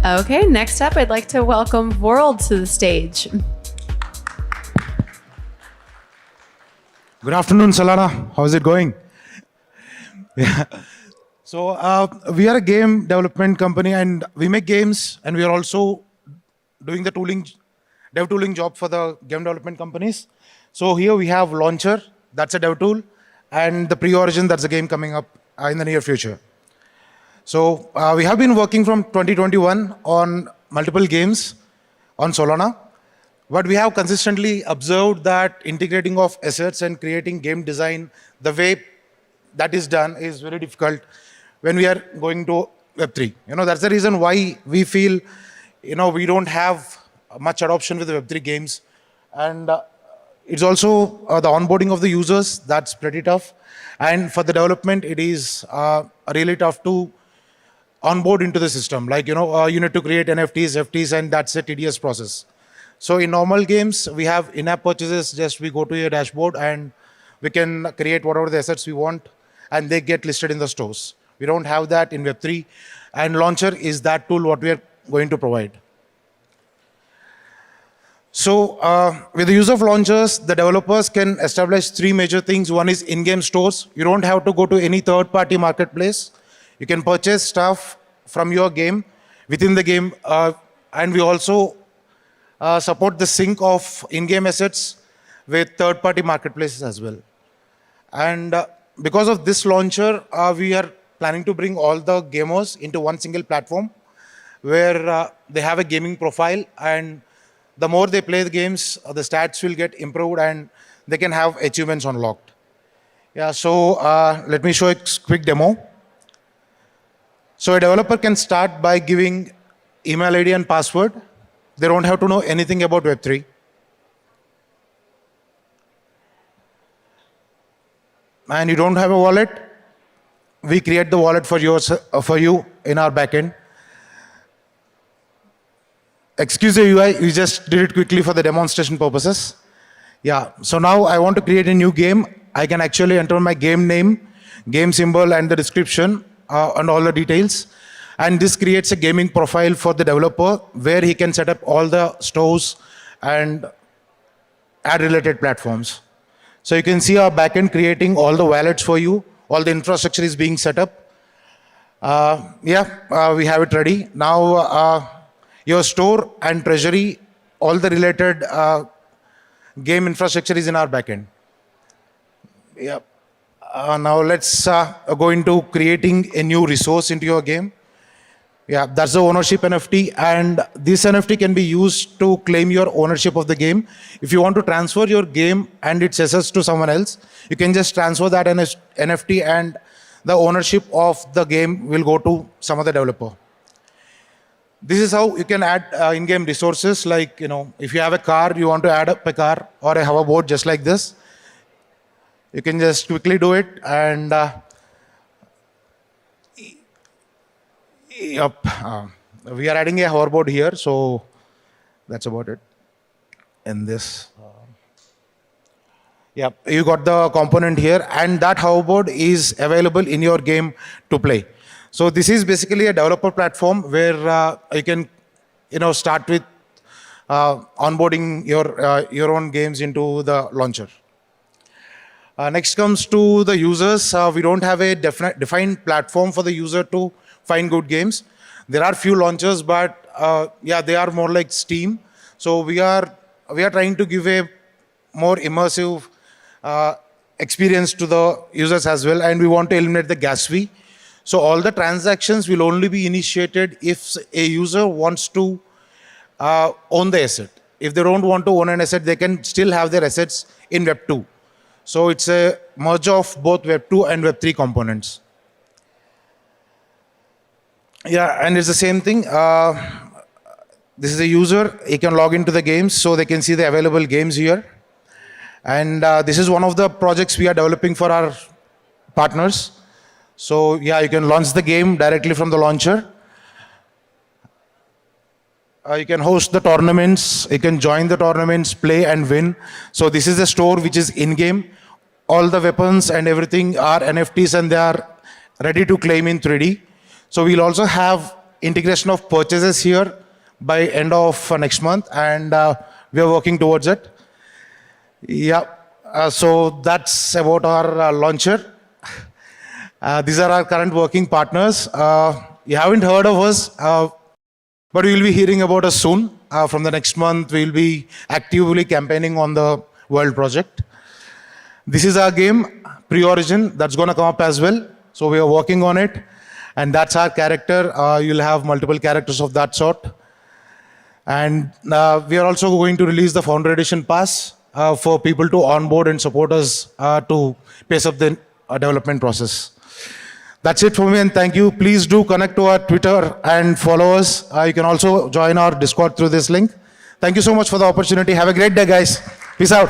Okay, next up, I'd like to welcome World to the stage. Good afternoon, Solana. How's it going? Yeah. So we are a game development company, and we make games, and we are also doing the dev tooling job for the game development companies. So here we have Launcher, that's a dev tool, and the Pre-Origin, that's a game coming up in the near future. So we have been working from 2021 on multiple games on Solana, but we have consistently observed that integrating of assets and creating game design the way that is done is very difficult when we are going to Web3. That's the reason why we feel, we don't have much adoption with the Web3 games. And it's also the onboarding of the users, that's pretty tough. And for the development, it is really tough to onboard into the system. Like, you need to create NFTs, FTs, and that's a tedious process. So in normal games, we have in-app purchases, just we go to your dashboard and we can create whatever the assets we want and they get listed in the stores. We don't have that in Web3, and Launcher is that tool what we are going to provide. So with the use of launchers, the developers can establish three major things. One is in-game stores. You don't have to go to any third-party marketplace. You can purchase stuff from your game within the game, and we also support the sync of in-game assets with third-party marketplaces as well. And because of this launcher, we are planning to bring all the gamers into one single platform where they have a gaming profile, and the more they play the games, the stats will get improved and they can have achievements unlocked. Yeah, so let me show a quick demo. So a developer can start by giving email ID and password. They don't have to know anything about Web3. And you don't have a wallet, we create the wallet for you in our backend. Excuse the UI, we just did it quickly for the demonstration purposes. Yeah, so now I want to create a new game. I can actually enter my game name, game symbol, and the description, and all the details. And this creates a gaming profile for the developer where he can set up all the stores and add related platforms. So you can see our backend creating all the wallets for you. All the infrastructure is being set up. We have it ready. Now your store and treasury, all the related game infrastructure is in our backend. Yeah. Now let's go into creating a new resource into your game. Yeah, that's the ownership NFT, and this NFT can be used to claim your ownership of the game. If you want to transfer your game and its assets to someone else, you can just transfer that NFT and the ownership of the game will go to some other developer. This is how you can add in-game resources, like, if you have a car, you want to add up a car or a hoverboard just like this. You can just quickly do it, and we are adding a hoverboard here, so that's about it. And this, you got the component here, and that hoverboard is available in your game to play. So this is basically a developer platform where you can, start with onboarding your own games into the launcher. Next comes to the users. We don't have a defined platform for the user to find good games. There are few launchers, but they are more like Steam. So we are trying to give a more immersive experience to the users as well, and we want to eliminate the gas fee. So all the transactions will only be initiated if a user wants to own the asset. If they don't want to own an asset, they can still have their assets in Web 2. So it's a merge of both Web 2 and Web 3 components. Yeah, and it's the same thing. This is a user. He can log into the games, so they can see the available games here. And this is one of the projects we are developing for our partners. So yeah, you can launch the game directly from the launcher. You can host the tournaments, you can join the tournaments, play and win. So this is a store which is in-game. All the weapons and everything are NFTs and they are ready to claim in 3D. So we'll also have integration of purchases here by end of next month, and we are working towards it. Yeah, so that's about our launcher. These are our current working partners. You haven't heard of us, but we will be hearing about us soon. From the next month, we will be actively campaigning on the World project. This is our game, Pre-Origin, that's going to come up as well. So we are working on it. And that's our character. You'll have multiple characters of that sort. And we are also going to release the Founder Edition Pass for people to onboard and support us to pace up the development process. That's it for me, and thank you. Please do connect to our Twitter and follow us. You can also join our Discord through this link. Thank you so much for the opportunity. Have a great day, guys. Peace out.